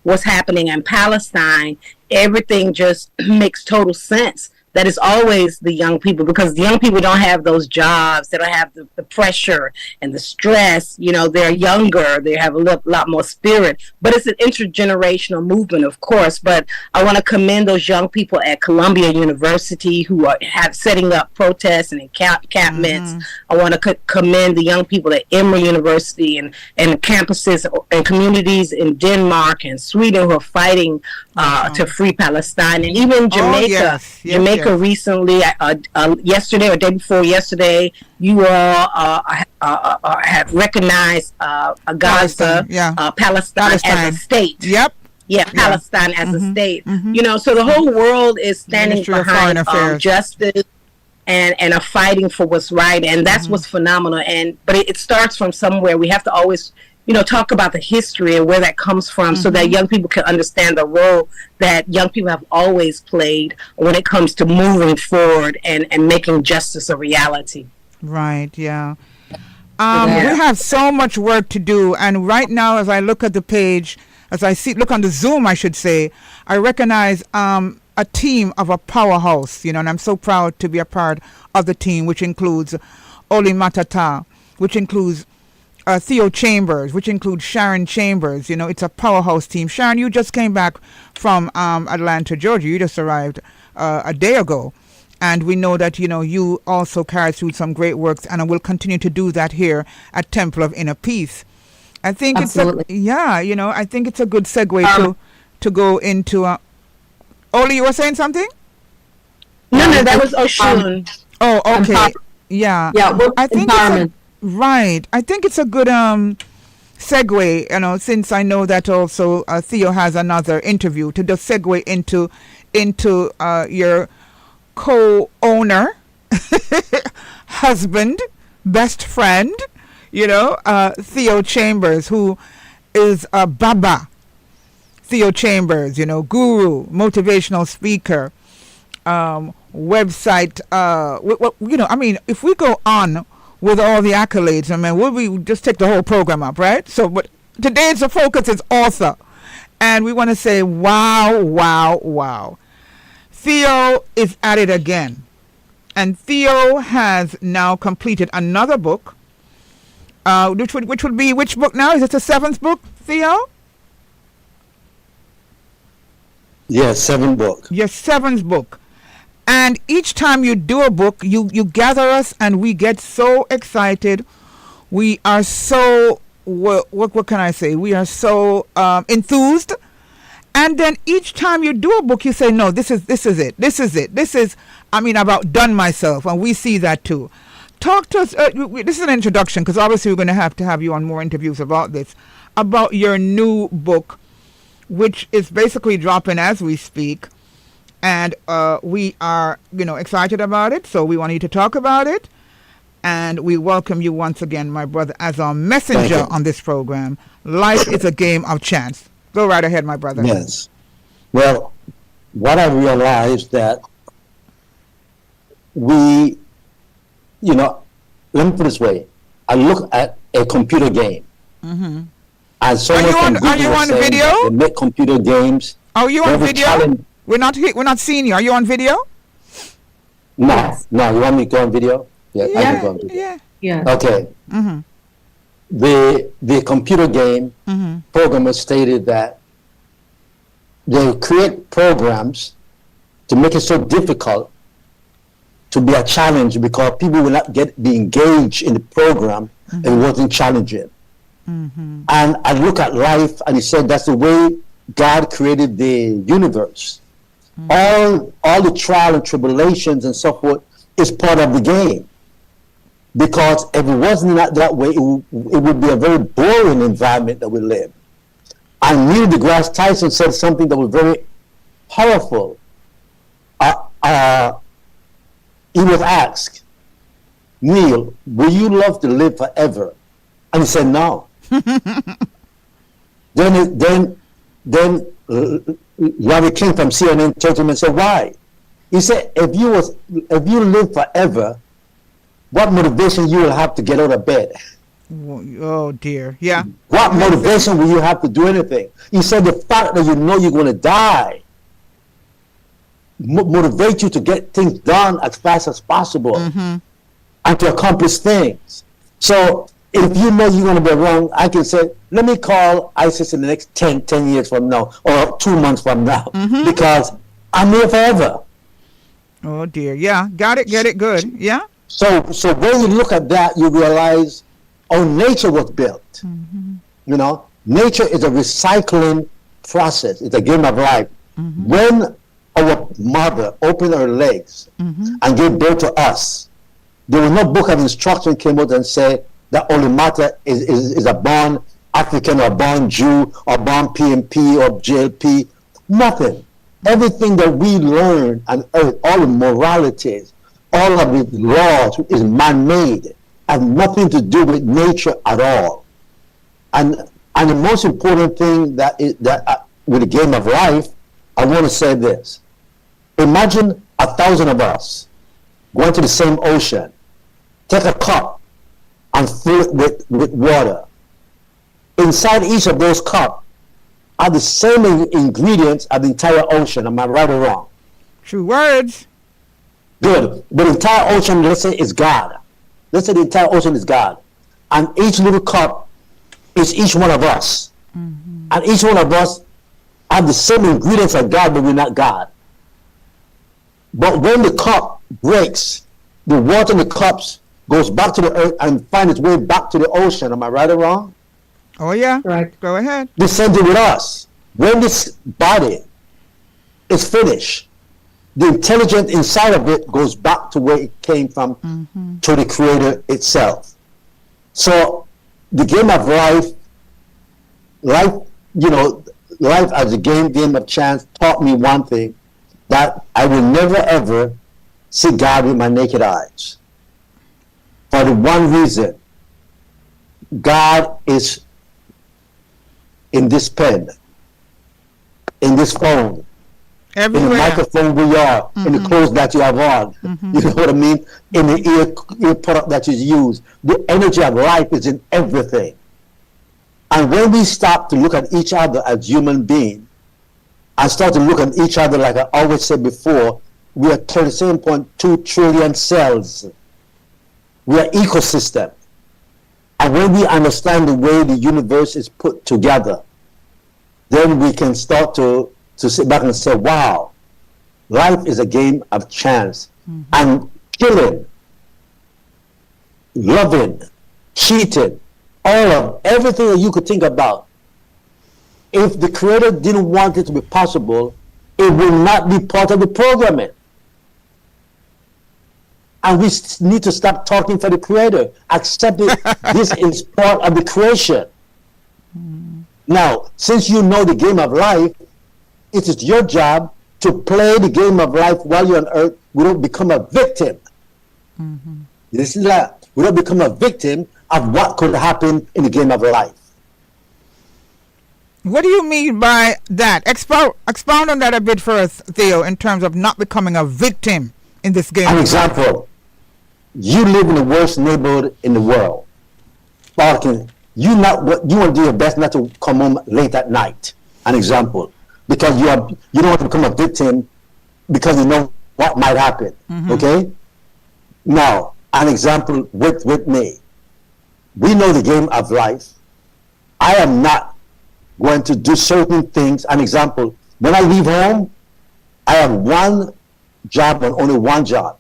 what's happening in Palestine, everything just makes total sense. That is always the young people, because the young people don't have those jobs. They don't have the pressure and the stress. You know, they're younger. They have a lot more spirit. But it's an intergenerational movement, of course. But I want to commend those young people at Columbia University who are setting up protests and encampments. I want to commend the young people at Emory University and campuses and communities in Denmark and Sweden who are fighting to free Palestine, and even Jamaica. Jamaica recently, yesterday or day before yesterday, you all have recognized Gaza, Palestine as a state. Yep. Yeah, Palestine as a state. You know, so the whole world is standing behind justice and are fighting for what's right, and that's what's phenomenal. But it starts from somewhere. We have to always, you know, talk about the history and where that comes from, so that young people can understand the role that young people have always played when it comes to moving forward and making justice a reality. Right, yeah. We have so much work to do, and right now as I look at the page, look on the Zoom, I should say, I recognize a team of a powerhouse, you know, and I'm so proud to be a part of the team, which includes Oli Matata, which includes Theo Chambers, which includes Sharon Chambers. You know, it's a powerhouse team. Sharon, you just came back from Atlanta, Georgia. You just arrived a day ago. And we know that, you know, you also carried through some great works and will continue to do that here at Temple of Inner Peace. I think I think it's a good segue to go into... Oli, you were saying something? No, that was Oshun. Oh, okay. Yeah. Yeah, I think right. I think it's a good segue, you know, since I know that also Theo has another interview, to just segue into your co-owner, husband, best friend, you know, Theo Chambers, who is a Baba. Theo Chambers, you know, guru, motivational speaker, website, you know, I mean, if we go on with all the accolades, I mean, we just take the whole program up, right? So, but today's the focus is author. And we want to say, wow, wow, wow. Theo is at it again. And Theo has now completed another book, which would be which book now? Is it the 7th book, Theo? Yes, 7th book. Your 7th book. And each time you do a book, you gather us and we get so excited. We are so, what can I say? We are so enthused. And then each time you do a book, you say, no, this is it. This is, I've outdone myself. And we see that too. Talk to us. This is an introduction, because obviously we're going to have you on more interviews about this, about your new book, which is basically dropping as we speak. And we are, excited about it. So we want you to talk about it. And we welcome you once again, my brother, as our messenger on this program. Life is a game of chance. Go right ahead, my brother. Yes. Well, what I realized that let me put it this way. I look at a computer game. Mm-hmm. And so are you on video? They make computer games. Are you on video? We're not seeing you. Are you on video? No. You want me to go on video? Yeah. I can go on video. Yeah. Okay. Mm-hmm. The computer game programmer stated that they create programs to make it so difficult to be a challenge, because people will not be engaged in the program and it wasn't challenging. Mm-hmm. And I look at life, and he said that's the way God created the universe. Mm-hmm. All the trial and tribulations and so forth is part of the game. Because if it wasn't that way, it would be a very boring environment that we live. And Neil deGrasse Tyson said something that was very powerful. He was asked, Neil, will you love to live forever? And he said no. Then Larry King from CNN told him and said, why? He said, if you live forever, what motivation you will have to get out of bed? Oh dear. Yeah. What motivation will you have to do anything? He said the fact that you know you're going to die motivate you to get things done as fast as possible and to accomplish things. So if you know you're going to be wrong, I can say, let me call ISIS in the next 10 years from now or 2 months from now because I'm here forever. Oh dear. Yeah. Got it. Get it. Good. Yeah. So when you look at that, you realize how nature was built. You know, nature is a recycling process. It's a game of life. When our mother opened her legs and gave birth to us, there was no book of instruction came out and said that only matter is a born African or born Jew or born PMP or JLP. Nothing. Everything that we learn on earth, all the moralities, all of the laws is man-made, and nothing to do with nature at all. And the most important thing with the game of life, I want to say this. Imagine 1,000 of us going to the same ocean, take a cup and fill it with water. Inside each of those cups are the same ingredients of the entire ocean. Am I right or wrong? True words. Good. The entire ocean, let's say, is God. Let's say the entire ocean is God. And each little cup is each one of us. And each one of us have the same ingredients of God, but we're not God. But when the cup breaks, the water in the cups goes back to the earth and finds its way back to the ocean. Am I right or wrong? Oh yeah. Right. Go ahead. The same thing with us. When this body is finished, the intelligence inside of it goes back to where it came from, to the Creator itself. So the game of life, life as a game of chance taught me one thing, that I will never ever see God with my naked eyes. For the one reason, God is in this pen, in this phone, Everywhere. in the microphone we are, in the clothes that you have on, you know what I mean? In the ear product that you use. The energy of life is in everything. And when we stop to look at each other as human beings, and start to look at each other, like I always said before, we are 37.2 trillion cells. We are ecosystem. And when we understand the way the universe is put together, then we can start to sit back and say, wow, life is a game of chance. And killing, loving, cheating, all of everything that you could think about, if the Creator didn't want it to be possible, it will not be part of the programming. And we need to stop talking for the Creator. Accept it. This is part of the creation. Now, since you know the game of life, it is your job to play the game of life while you're on earth. We don't become a victim. This is that. We don't become a victim of what could happen in the game of life. What do you mean by that? Expound on that a bit first, Theo, in terms of not becoming a victim in this game. An example, you live in the worst neighborhood in the world. You want to do your best not to come home late at night. An example, because you don't want to become a victim because you know what might happen. Okay? Now, an example with me. We know the game of life. I am not going to do certain things. An example, when I leave home, I have one job and only one job,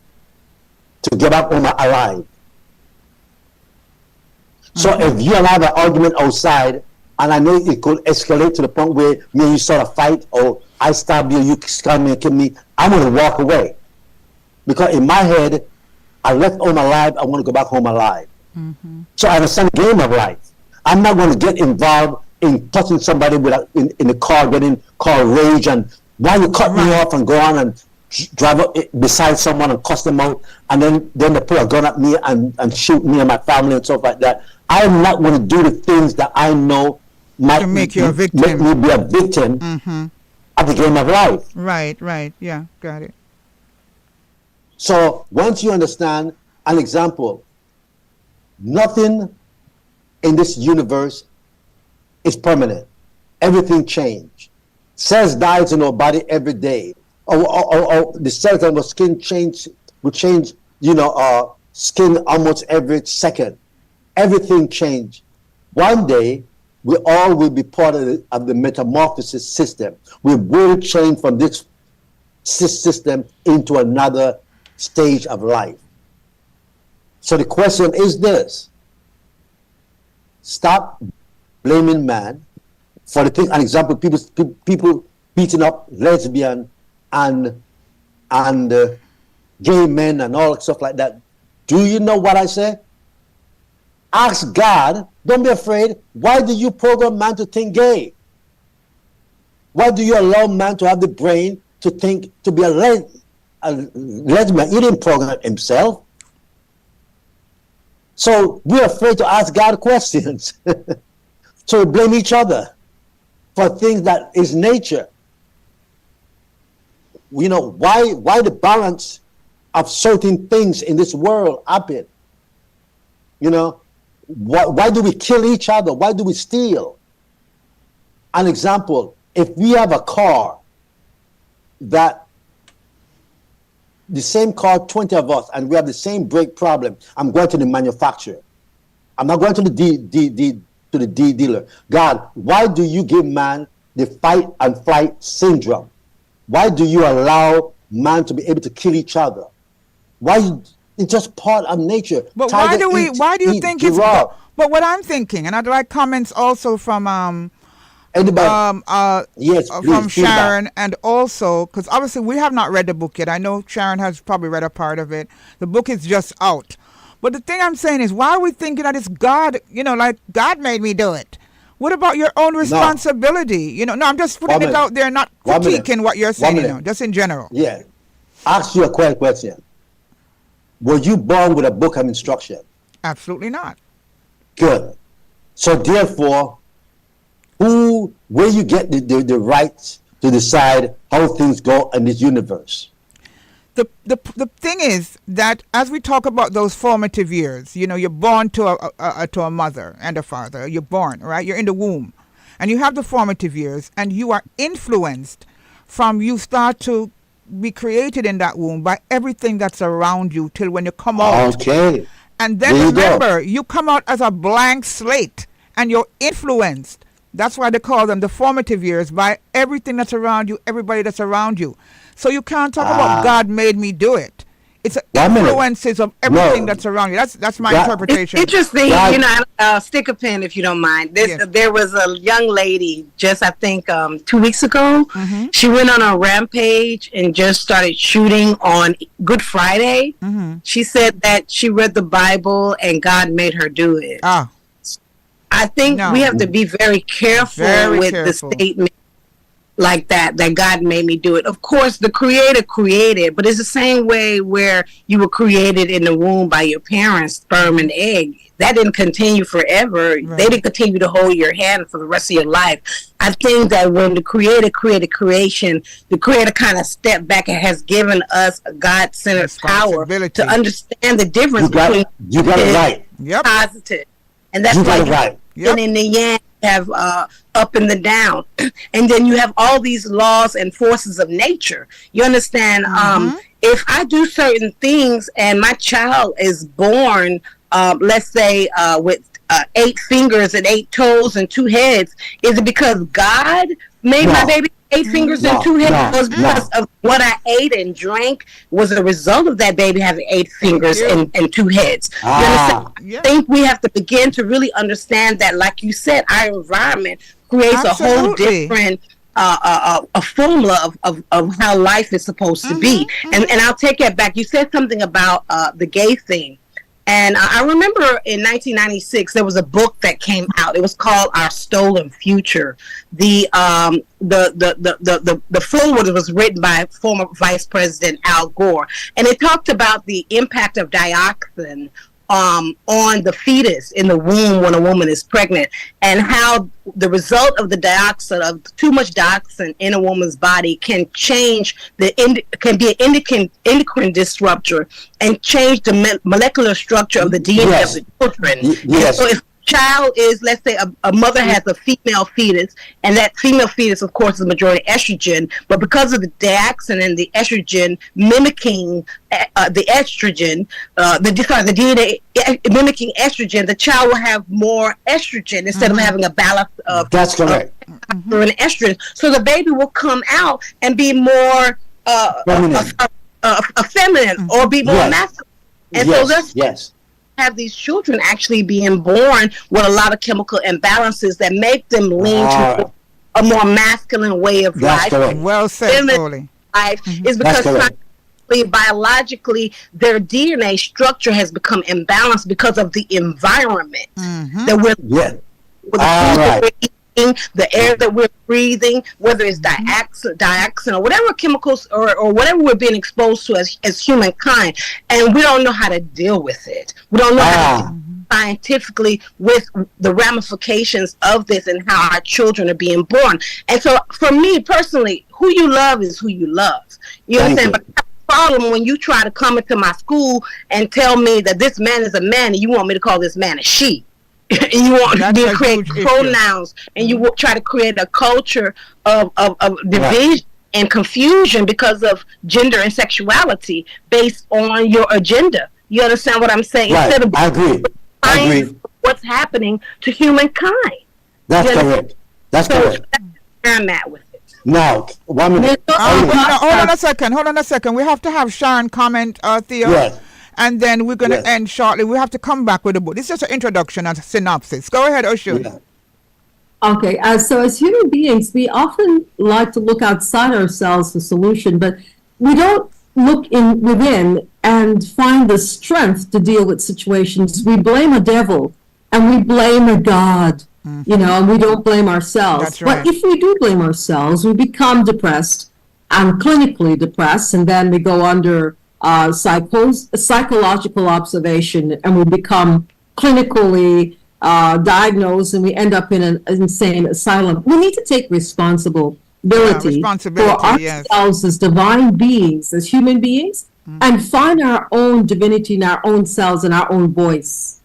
to get back home alive. So if you and I have an argument outside, and I know it could escalate to the point where me and you start a fight, or I stab you, you stab me and kill me, I'm going to walk away. Because in my head, I left home alive, I want to go back home alive. So I understand the game of life. I'm not going to get involved in touching somebody in the car, getting car rage, and why you cut me off and go on and drive up beside someone and cuss them out, and then they put a gun at me and shoot me and my family and stuff like that. I'm not going to do the things that I know might make you a victim. Make me be a victim of the game of life. Right. Yeah, got it. So once you understand, an example, nothing in this universe is permanent. Everything change. Cells dies in our body every day. Or the cells on our skin will change, skin almost every second. Everything change. One day, we all will be part of the metamorphosis system. We will change from this system into another stage of life. So the question is this: stop blaming man for the thing. An example: people beating up lesbian and gay men and all stuff like that. Do you know what I say? Ask God. Don't be afraid. Why do you program man to think gay? Why do you allow man to have the brain to think to be a lesbian? He didn't program himself. So we're afraid to ask God questions. So we blame each other for things that is nature. Why the balance of certain things in this world happen? Why do we kill each other? Why do we steal? An example, if we have a car that the same car, 20 of us, and we have the same brake problem, I'm going to the manufacturer. I'm not going to the D dealer. God, why do you give man the fight and flight syndrome? Why do you allow man to be able to kill each other? Why? It's just part of nature. But why do you think it's? But what I'm thinking, and I'd like comments also from yes, from Sharon, and also because obviously we have not read the book yet. I know Sharon has probably read a part of it. The book is just out. But the thing I'm saying is, why are we thinking that it's God? Like God made me do it. What about your own responsibility? No, I'm just putting it out there, not critiquing what you're saying. Just in general. Yeah. Ask you a quick question. Were you born with a book of instruction? Absolutely not. Good. So therefore, where you get the rights to decide how things go in this universe? The thing is that as we talk about those formative years, you're born to a mother and a father. You're born, right? You're in the womb, and you have the formative years, and you are influenced from you start to be created in that womb by everything that's around you till when you come out. Okay. And then remember, you come out as a blank slate, and you're influenced. That's why they call them the formative years, by everything that's around you, everybody that's around you. So you can't talk about God made me do it. It's influences of everything that's around you. That's my interpretation. It's interesting, stick a pin if you don't mind. There was a young lady just, I think, 2 weeks ago. Mm-hmm. She went on a rampage and just started shooting on Good Friday. Mm-hmm. She said that she read the Bible and God made her do it. I think we have to be very careful with the statement like that God made me do it. Of course, the Creator created, but it's the same way where you were created in the womb by your parents, sperm and egg. That didn't continue forever. Right. They didn't continue to hold your hand for the rest of your life. I think that when the Creator created creation, the Creator kind of stepped back and has given us a God-centered power to understand the difference between positive. And that's why in the yang have up and the down, and then you have all these laws and forces of nature. You understand? If I do certain things and my child is born, let's say with 8 fingers and 8 toes and 2 heads, is it because God made my baby 8 fingers and 2 heads? Was because of what I ate and drank was a result of that baby having 8 fingers and 2 heads. You understand? I think we have to begin to really understand that, like you said, our environment creates a whole different a formula of how life is supposed to be. And I'll take it back. You said something about the gay thing. And I remember in 1996 there was a book that came out. It was called Our Stolen Future. The foreword was written by former Vice President Al Gore, and it talked about the impact of dioxin on the fetus in the womb when a woman is pregnant, and how the result of too much dioxin in a woman's body can change can be an endocrine disruptor and change the molecular structure of the DNA of the children. Yes. So if child is, let's say, a mother has a female fetus, and that female fetus, of course, is majority estrogen, but because of the dioxin and the estrogen mimicking the estrogen, the DNA mimicking estrogen, the child will have more estrogen instead of having a balance of That's correct. and estrogen. So the baby will come out and be more feminine or be more Yes. masculine. And Yes, so that's yes. have these children actually being born with a lot of chemical imbalances that make them lean to a more masculine way of That's life. correct. Well said, Feminine Foley. life is because correct. biologically their DNA structure has become imbalanced because of the environment that we're Yeah. with the All food that right. we're eating, the air that we're breathing, whether it's dioxin or whatever chemicals or whatever we're being exposed to as humankind, and we don't know how to deal with it. We don't know how to deal scientifically with the ramifications of this and how our children are being born. And so for me personally, who you love is who you love. You Thank understand? you. But problem when you try to come into my school and tell me that this man is a man and you want me to call this man a she. You want That's me to a create huge issue. pronouns and you will try to create a culture of division and confusion because of gender and sexuality based on your agenda. You understand what I'm saying? Right. Instead of I agree. I agree. what's happening to humankind. That's You understand? correct. That's So correct. that's where I'm at with it. Now, 1 minute. Hold on a second. We have to have Sharon comment, Theo. Yes. And then we're going to Yes. end shortly. We have to come back with the book. This is just an introduction and a synopsis. Go ahead, Oshu. Yeah. Okay, so as human beings, we often like to look outside ourselves for solution, but we don't look within and find the strength to deal with situations. We blame a devil and we blame a God, and we don't blame ourselves. That's right. But if we do blame ourselves, we become depressed and clinically depressed, and then we go under psychological observation, and we become clinically diagnosed, and we end up in an insane asylum. We need to take responsibility for yes. ourselves as divine beings, as human beings, and find our own divinity in our own selves and our own voice.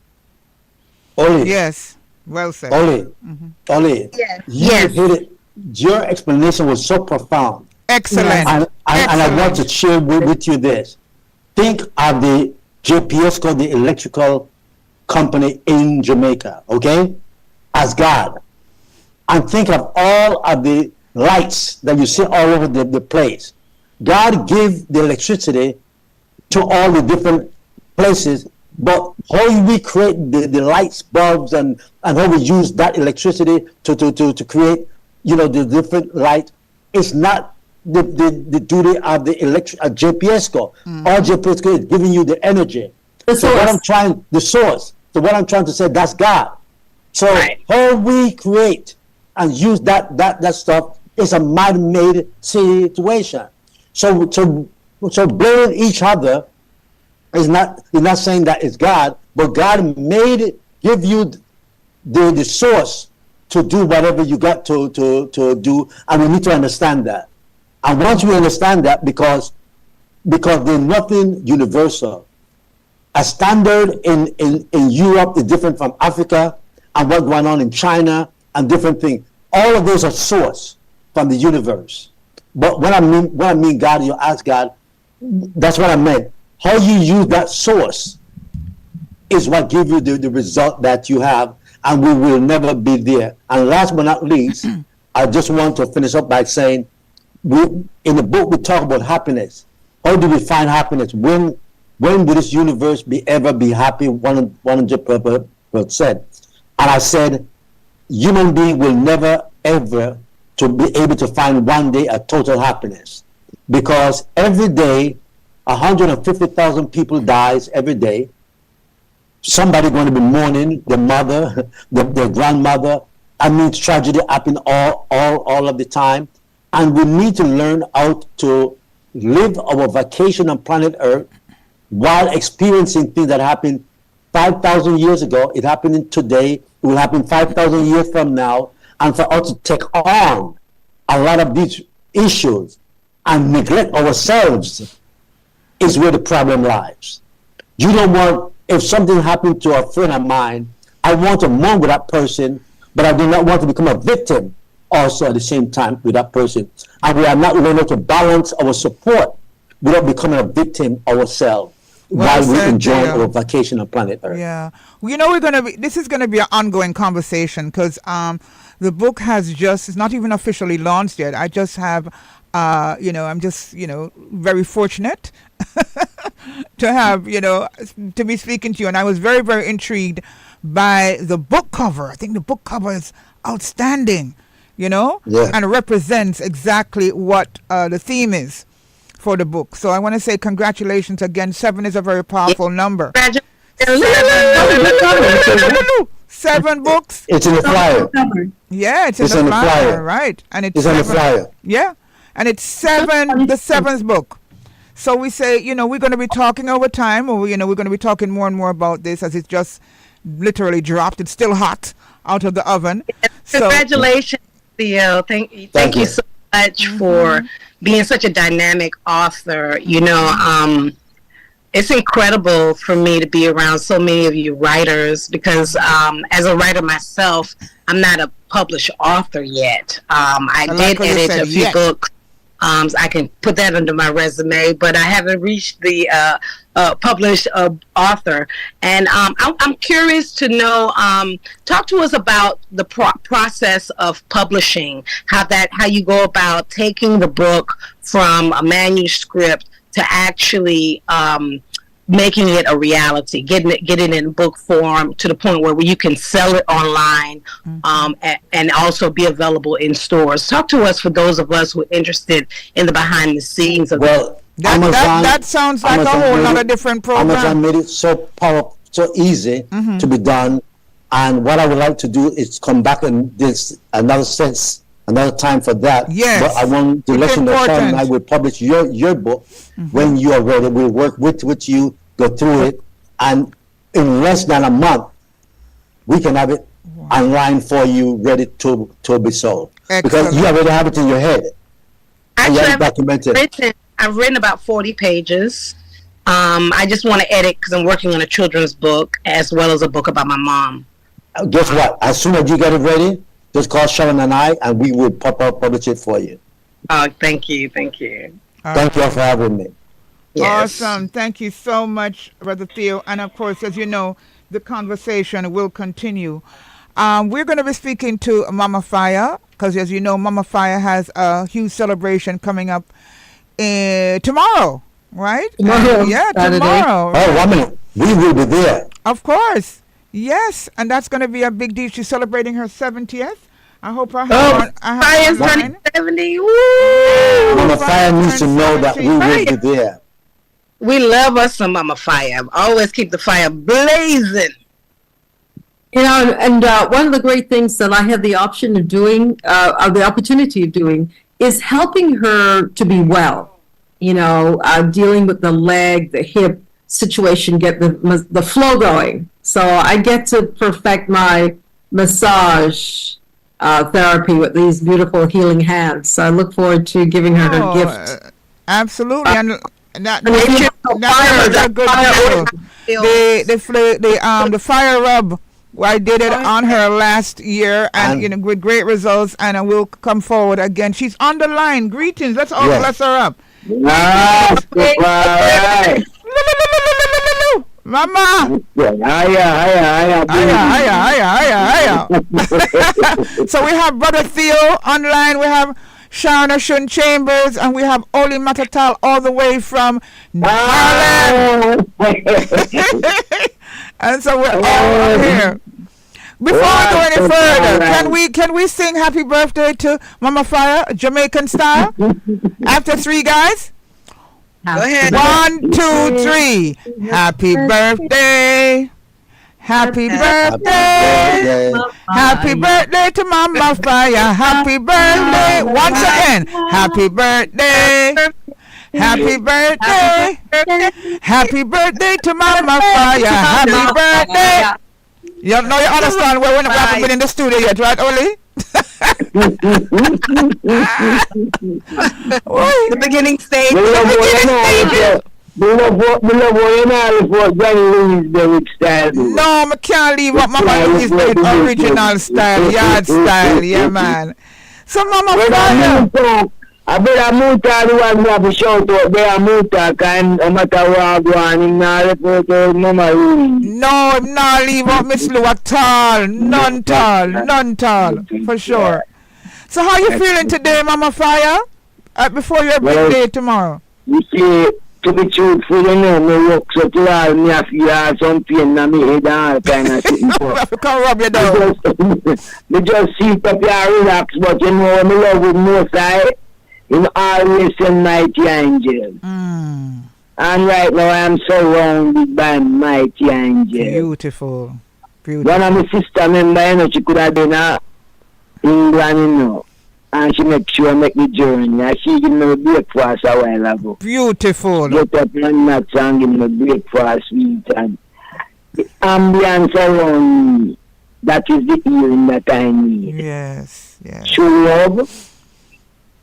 Oli, Yes. Well said. Oli, Yes. you Yes. hit it. Your explanation was so profound. Excellent. And I want to share with you this. Think of the JPSCO, the electrical company in Jamaica, okay, as God. And think of all of the lights that you see all over the place. God gave the electricity to all the different places, but how we create the lights, bulbs, and how we use that electricity to create, the different light, is not the duty of the JPSCO. All JPSCO is giving you the energy. The So what source. the source. So what I'm trying to say, that's God. So Right. how we create and use that stuff is a man-made situation. So blaming each other is not saying that it's God, but God give you the source to do whatever you got to do, and we need to understand that. And once we understand that, because there's nothing universal. A standard in Europe is different from Africa, and what's going on in China and different things. All of those are sourced from the universe. But when I mean God, you ask God, that's what I meant. How you use that source is what gives you the result that you have, and we will never be there. And last but not least, I just want to finish up by saying, in the book we talk about happiness. How do we find happiness? When will this universe ever be happy? 100%. And I said, human being will never ever to be able to find one day a total happiness, because every day 150,000 people dies every day. Somebody going to be mourning their mother, their grandmother. I mean, tragedy happen all of the time. And we need to learn how to live our vacation on planet Earth while experiencing things that happened 5,000 years ago. It happened today. It will happen 5,000 years from now. And for us to take on a lot of these issues and neglect ourselves is where the problem lies. You don't want, if something happened to a friend of mine I want to mourn with that person, but I do not want to become a victim also at the same time with that person. And we are not able to balance our support without becoming a victim ourselves Well while we said, enjoy Theo. our vacation on planet Earth. Yeah. Well, you know, this is going to be an ongoing conversation because the book has it's not even officially launched yet. I just have, I'm just, very fortunate to have, to be speaking to you. And I was very, very intrigued by the book cover. I think the book cover is outstanding, Yeah. and represents exactly what the theme is for the book. So I want to say congratulations again. 7 is a very powerful number. Congratulations. 7 books. It's in the flyer. Yeah, it's in It's the on the flyer, flyer. right? And It's on the flyer. Yeah, and it's the 7th book. So we say, we're going to be talking over time, or we're going to be talking more and more about this as it's just literally dropped. It's still hot out of the oven. So Congratulations, Theo. Thank Thank you you. so much for being such a dynamic author. It's incredible for me to be around so many of you writers because as a writer myself, I'm not a published author yet. I like did how you edit said a few yet. books. I can put that under my resume, but I haven't reached the published author. And I'm curious to know, talk to us about the process of publishing, how you go about taking the book from a manuscript to actually making it a reality, getting it in book form to the point where you can sell it online, and also be available in stores. Talk to us for those of us who are interested in the behind the scenes of Well, that sounds like a whole lot of different Amazon programs. made it so powerful, so easy to be done. And what I would like to do is come back in this another time for that. Yes, But I want to it's let you know, Sean and I important. will publish your book when you are ready. We'll work with you, go through it, and in less than a month, we can have it online for you, ready to be sold. Because Excellent. you already have it in your head. And you Actually, have it documented. I've written about 40 pages. I just want to edit because I'm working on a children's book as well as a book about my mom. Guess what? As soon as you get it ready, just call Sharon and I, and we will publish it for you. Thank you. Thank you all for having me. Yes. Awesome. Thank you so much, Brother Theo. And of course, as you know, the conversation will continue. We're going to be speaking to Mama Fire because, as you know, Mama Fire has a huge celebration coming up tomorrow, right? Tomorrow, Yeah, Saturday. tomorrow. Oh, 1 minute. We will be there. Of course. Yes. And that's going to be a big deal. She's celebrating her 70th. I hope I have Fire's her turning online. 70. Woo! Mama Fire needs to know that we will be there. We love us some Mama Fire. Always keep the fire blazing. And one of the great things that I have the option of doing, or the opportunity of doing, is helping her to be well. Dealing with the leg, the hip situation, get the flow going. So I get to perfect my massage therapy with these beautiful healing hands. So I look forward to giving her her gift. Absolutely. And that's if you a good deal. The fire rub, I did it on her last year and with great results, and I will come forward again. She's on the line. Greetings. Let's all bless her up. Mama. Hiya. So we have Brother Theo online. We have Sharon Oshun Chambers, and we have Oli Matatal all the way from Ireland. And so we're all here. Before we go any further, can we sing happy birthday to Mama Fire, Jamaican style? After 3 guys? Go ahead. 1, 2, 3. Happy birthday. Happy birthday. Happy birthday to Mama Fire. Happy birthday. Once again. Happy birthday. Happy birthday. Happy birthday to Mama Fire. Happy birthday. You understand where we haven't been in the studio yet, right, Oli? The beginning stage. Beloved, you know, for Johnny Louis Derrick style. No, I can't leave up Mama Louise did original style, yard style, yeah, man. So, Mama Fire. I better Muta the one we have a shout out there, Muta, and no matter what I go on, in the report of Mama Louise. No, I'm not leave up Miss Lou at all. None tall, for sure. So, how you feeling today, Mama Fire? Before your big day tomorrow? You see, to be truthful, you know, me work so too hard, me have to have some pain in my head and all kind of shit. Come rub you down. Me just sit up here and relax, but you know, me love with most side, him always send mighty angels. Mm, And right now I am surrounded by mighty angels. beautiful. One of my sister member, you know, she could have been England, you know. And she make sure make the journey. And she give me a breakfast a while ago. Beautiful. Get up and nuts and give me breakfast, sweet, and the ambience around me. That is the healing that I need. Yes, yes. True love,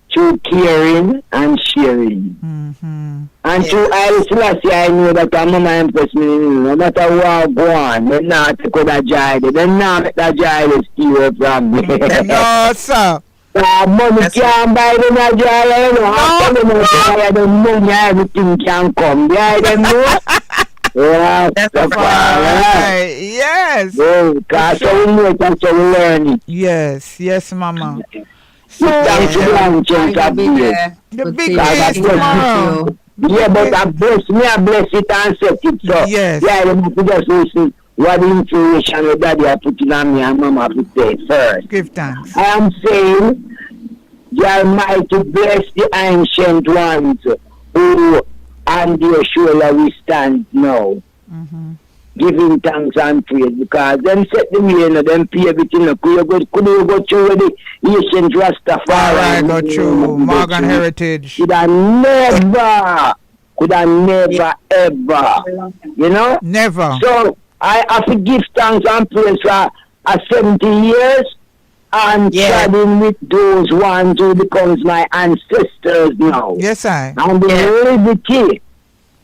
true caring and sharing. Mm-hmm. And through Haile Selassie, I know that I'm Mama Empress me. No matter what I go on, they're not to go that jive. They're not make that jive steal from me. No, sir. Money can't buy them a jive, you know. After them a jive, the money, everything can come. Behind them, no? Yeah, That's right. Right. Yes. Oh, because so we know that's how we learn it. Yes, Mama. So, Thanks to long chance I'll of be it. there. The With big you. day is tomorrow. Yeah, but I bless it and set it. So, Yes. yeah, you have to just listen what information your daddy are putting on me and mama have to say first. Give thanks. I am saying, the Almighty bless the ancient ones who on their shoulder we stand now. Mm-hmm. Giving thanks and praise because them set the way, you know, them pay everything. Could you go through with the ancient Rastafari? All right, go through. Morgan Heritage. Could have never, ever, you know? Never. So I have to give thanks and praise for 70 years and studying with those ones who becomes my ancestors now. Yes, I. And the liberty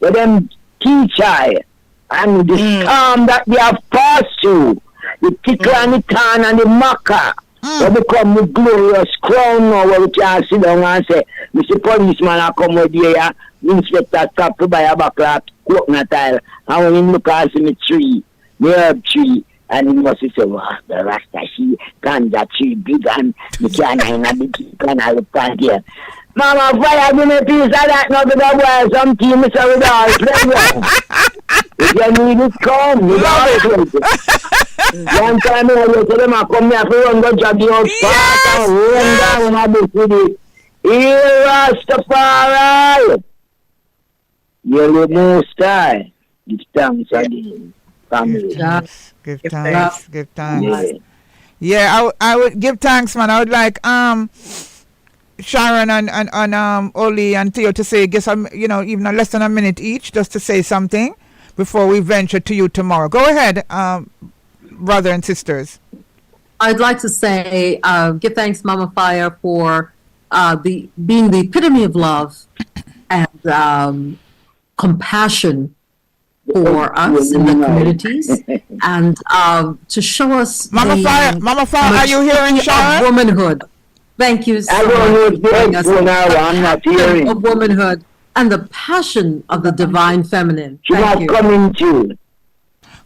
with them teach I and the storm that they have passed through, the tickle and the tan and the maca, they become the glorious crown now where we can sit down and say, Mr. Policeman, I come with you here, inspector stop to buy a buckle of coconut oil, and when he look at the tree, the herb tree, and he must say, wow, the Rasta, she ganja tree big and you can't hang a big can I look at here. Mama, fire, give me a piece of that, not to the world, some team is with all. If you need it, come. You love it. One time I go to them, I come here for one, go jog the outside and run down and I do city. Here, Rastafari. You're the most high. Give thanks again. Family. Give thanks. Give thanks. Yeah. Yeah, I would give thanks, man. I would like Sharon and Oli and Theo to say, guess I'm, you know, even less than a minute each, just to say something before we venture to you tomorrow. Go ahead, brother and sisters. I'd like to say, give thanks, Mama Fire, for being the epitome of love and compassion for us in the communities, and to show us Mama Fire, are you hearing Sharon? of womanhood. Thank you so I don't know much if for bringing us they're now, I'm not hearing. of womanhood and the passion of the divine feminine. She's Thank not you. coming to.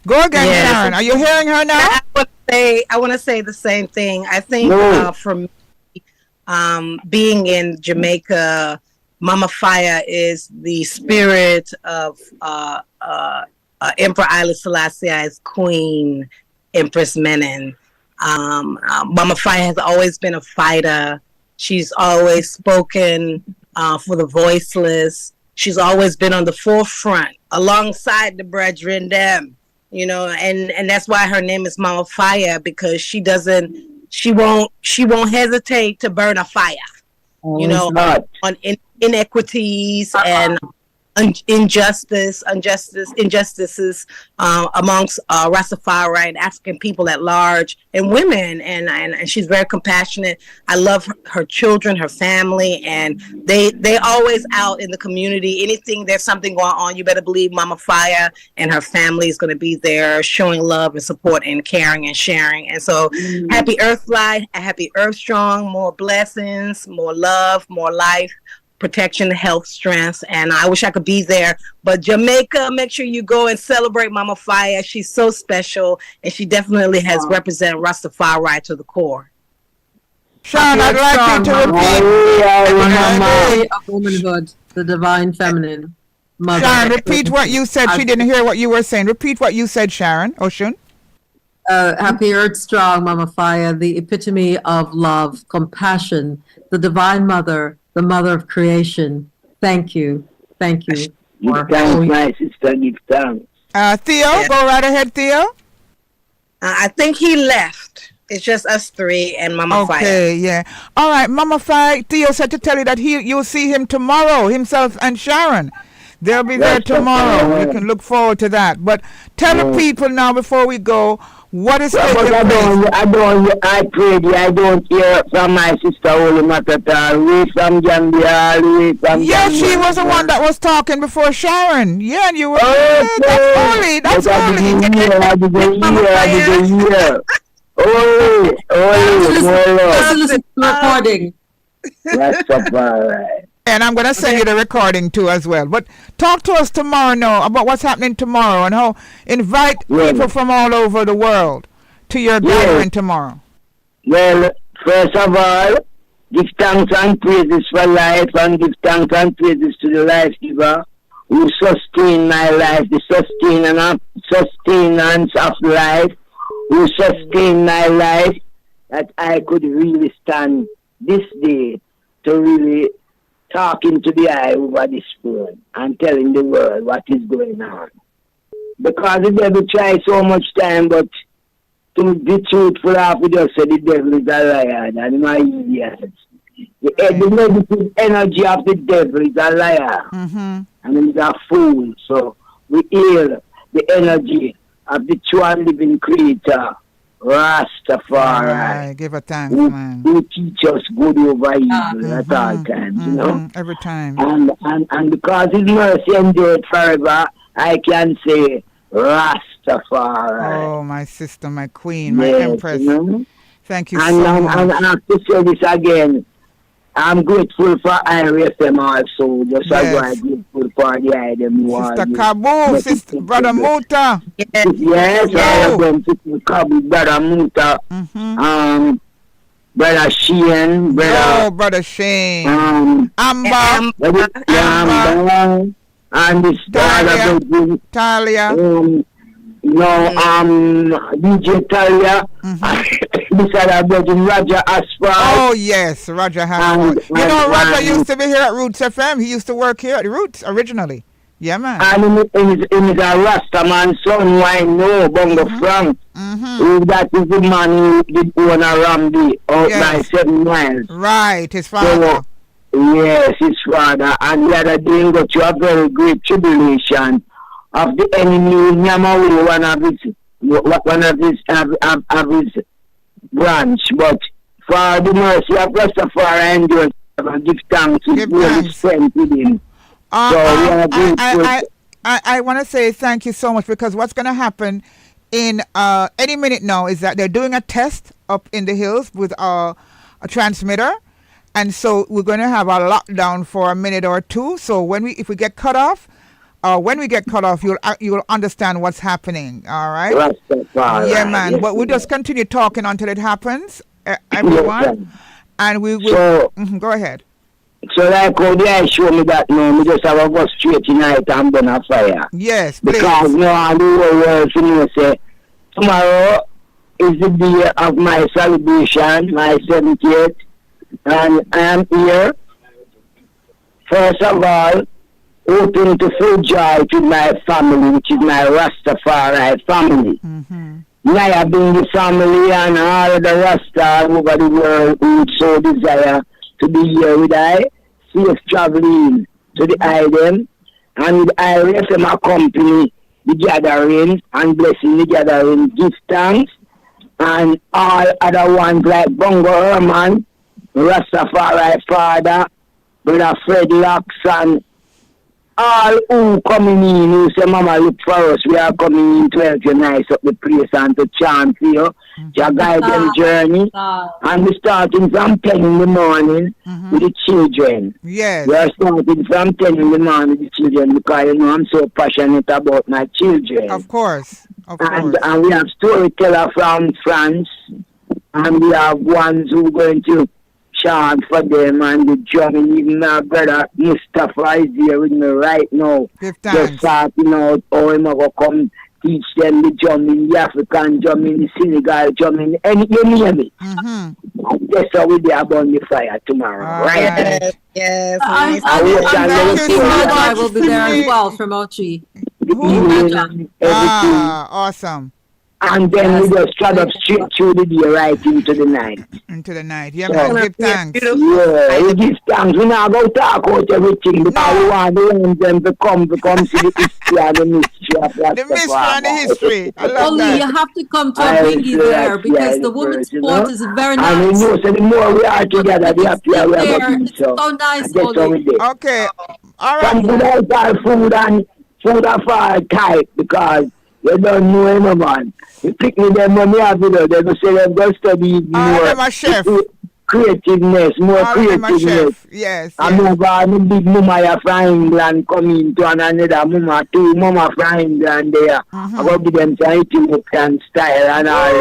Go again, Yes. Sharon. Are you hearing her now? I want to say the same thing. I think No. for me, being in Jamaica, Mama Fire is the spirit of Emperor Haile Selassie's queen, Empress Menen. Mama Fire has always been a fighter. She's always spoken for the voiceless. She's always been on the forefront alongside the brethren them, you know, and that's why her name is Mama Fire, because she won't hesitate to burn a fire, you know, Not. on inequities and injustices amongst Rastafari and African people at large, and women, and she's very compassionate. I love her children, her family, and they always out in the community. Anything there's something going on, you better believe Mama Fire and her family is going to be there, showing love and support and caring and sharing. And so, happy Earth Flight, happy Earth Strong, more blessings, more love, more life, protection, health, strength, and I wish I could be there. But Jamaica, make sure you go and celebrate Mama Fire. She's so special, and she definitely has represented Rastafari to the core. Sean, I'd like you to repeat. Of womanhood, the divine feminine. Mother. Sharon, repeat what you said. She didn't hear what you were saying. Repeat what you said, Sharon. Oshun. Happy Earth Strong, Mama Fire, the epitome of love, compassion, the divine mother, the mother of creation. Thank you. Thank you. Give thanks, my sister. Give thanks. Theo, go right ahead, Theo. I think he left. It's just us three and Mama Fire. Okay, yeah. All right, Mama Fire. Theo said to tell you that you'll see him tomorrow, himself and Sharon. They'll be there tomorrow. We can look forward to that. But tell the people now before we go, what is taking place? I prayed. I don't hear from my sister Holy Matata. We from Gambia. We from Yes, she was the one that was talking before Sharon. Yeah, and you were. That's Holy. That's Holy. I didn't hear. Holy, Listen to the recording. That's up, all right. And I'm going to send you the recording too as well. But talk to us tomorrow now about what's happening tomorrow and how invite people from all over the world to your gathering tomorrow. Well, first of all, give thanks and praises for life, and give thanks and praises to the life giver who sustained my life, the sustenance of life, who sustained my life, that I could really stand this day to really talk into the eye over this phone and telling the world what is going on. Because the devil tries so much time, but to be truthful, I would just say the devil is a liar and my idiots. The negative energy of the devil is a liar and he's a fool. So we heal the energy of the true and living creator, Rastafari. Give a thanks, man. Who teach us good over evil at all times, you know? Every time. And because his mercy endured forever, I can say Rastafari. Oh, my sister, my queen, my empress. You know? Thank you so much. And I have to say this again. I'm grateful for IRFM also. Just as I'm grateful for the IDM. Sister Kabu, Sister Brother Muta. Yes, I am Sister Kabu, Brother Muta. Brother Shane. Brother Shane. Amber. And this Talia. DJ Talia. This other brother, Roger Asphalt. Oh, yes, Roger Asphalt. You know, Roger used to be here at Roots FM. He used to work here at Roots originally. Yeah, man. And he's a Rastaman son, why no, Bongo Frank. That is the man who did own a Rambi out by 7 miles. Right, his father. So, yes, his father. And the other day he got to a very great tribulation of the enemy. Nyamawi, one of his branch, but for the mercy of Rastafari and give thanks to his friend with him. I want to say thank you so much, because what's going to happen in any minute now is that they're doing a test up in the hills with a transmitter, and so we're going to have a lockdown for a minute or two. So if we get cut off, you'll understand what's happening. All right. Yeah, man. But we'll just continue talking until it happens, everyone. And we will. Go ahead. So like how they show me that now, we just have to go straight tonight and burn a fire. Yes, please. Because now the whole world you say tomorrow is the day of my celebration, my 70th, and I am here. First of all, hoping to full joy to my family, which is my Rastafari family. Naya being the family and all of the Rasta over the world who so desire to be here with I, safe traveling to the island, and I rest my company, the gathering, and blessing the gathering, give thanks, and all other ones like Bongo Herman, Rastafari Father, Brother Fred Locks, and all who coming in, who say, Mama, look for us. We are coming in to help you nice up the place and to chant for you, to guide them journey. And we're starting from 10 in the morning with the children. Yes. We are starting from 10 in the morning with the children because, you know, I'm so passionate about my children. Of course. Of course. And we have storyteller from France, and we have ones who are going to chant for them, and the drumming. Even my brother Mustafa is here with me right now. Give Just thanks. starting out how him go come teach them the drumming, the African drumming, the Senegal drumming, and you name it. And that's how we do about the fire tomorrow, All right? right. Yes. I Thank you so much, will be there as Cindy. well from Ochi. The evening and everything. Awesome. And then we just travel straight through the day right into the night. Into the night. Yeah, Yeah. man. Give thanks. Yeah, we give thanks. We now go talk about everything because we want them to come see the history and the mystery of The mystery and the history. I love Only you that. have to come to a I bingy see there that, because yeah, the women's you sport know. is very And we nice. know so the more we are together, the happier we are There, going to it's be. So so nice, that's how we Oli. do. Okay. All Some right. good outside food and food are far type because you don't know any man. You pick me them when you have it, they will say they're going to study All more of them are chef. creativeness, more All of them are creativeness. chef. Yes. I yes. move on the big mama from England coming to another mama, two mama from England there. I go give them some Ethiopian style and all.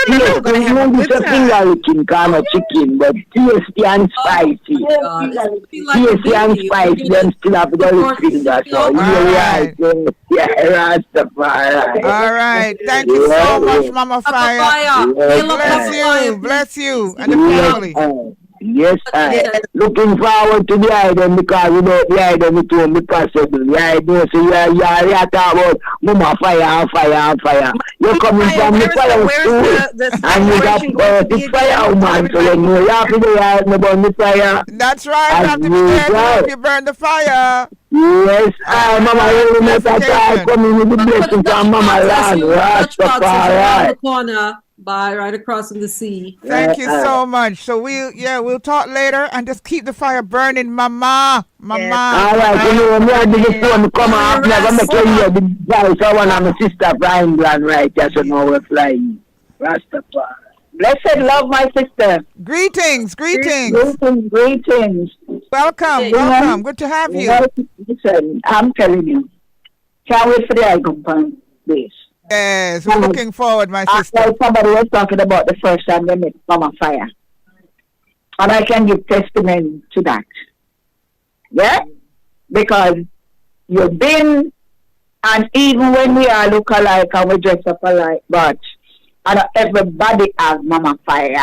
Yes, gonna we have a won't good be finger licking kind of chicken, but tasty and spicy. God, it's be like a Tasty and bingy. spicy, them still have the Of course, finger. So, it's yeah, all yeah, Rastafari. All right. Thank you so much, Mama Fire. Papaya. Yeah. Hail up Bless papaya, you. Bless you. And the Yes, family. yes, looking forward to the item because without the item it won't be possible. The item, so you talk about Mama fire. You're coming from the fire school the and you got celebration going to the be fire again? man, so you know you have to do item about the fire. That's right. You have to be As there to help usual. you burn the fire. Yes, Mama, you make a Clarification. time coming with the blessing from Mama Land, around the Rastafari. corner by right across from the sea. Thank you so much. So we'll talk later and just keep the fire burning, Mama. All right, you know, me I did the phone come up, never make you hear the voice of one of my sister from England right there, so now we're flying. Rastafari. Blessed love, my sister. Greetings. Greetings. Welcome. Good to have you. Listen, I'm telling you, can't wait for the album from this. Yes, we're looking forward, my sister. Like somebody was talking about the first time they met Mama Fire. And I can give testimony to that. Yeah? Because you've been, and even when we are look alike and we dress up alike, but and everybody has Mama Fire.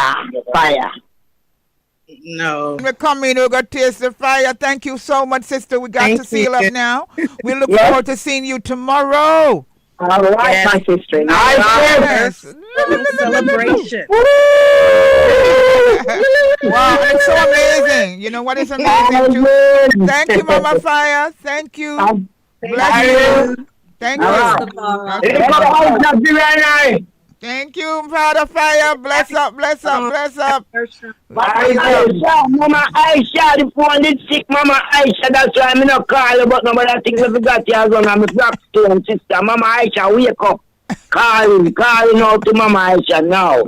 No. When we come in, we're going to taste the fire. Thank you so much, sister. We got Thank to seal up you. now. We look Yes. forward to seeing you tomorrow. All right, Yes. my sister. Yes. Celebration. Wow, it's so amazing. You know what is amazing too? Thank you, Mama Fire. Thank you. Bless you. Thank you. Rastafari. Thank you, Father Fire. Bless up. Aisha, Mama Aisha, the phone is sick, Mama Aisha, that's why I'm not calling, but nobody think we forgot your son, I'm a Blackstone sister. Mama Aisha, wake up. Calling out to Mama Aisha now.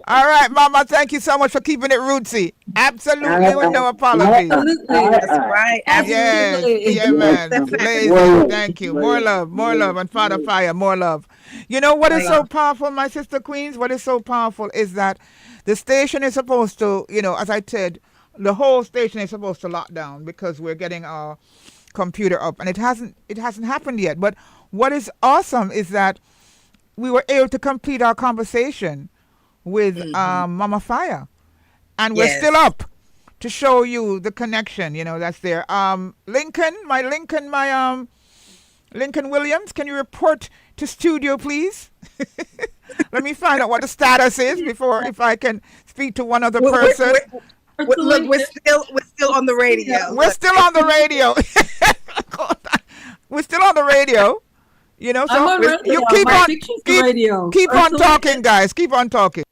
All right, Mama. Thank you so much for keeping it rootsy. Absolutely, with no apologies. Absolutely. That's right. Yes, Absolutely. yeah, man. Lazy. Thank you. More love, and Father Fire, more love. You know what is so powerful, my sister Queens? What is so powerful is that the station is supposed to, as I said, the whole station is supposed to lock down because we're getting our computer up, and it hasn't happened yet. But what is awesome is that we were able to complete our conversation with Mama Fire, and we're still up to show you the connection, that's there. Lincoln Williams, can you report to studio, please? Let me find out what the status is if I can speak to one other person. Look, we're still on the radio. We're still on the radio. We're still on the radio. You know, I'm so on radio. you keep My on picture's the radio. keep on Ursula- talking, guys. Keep on talking.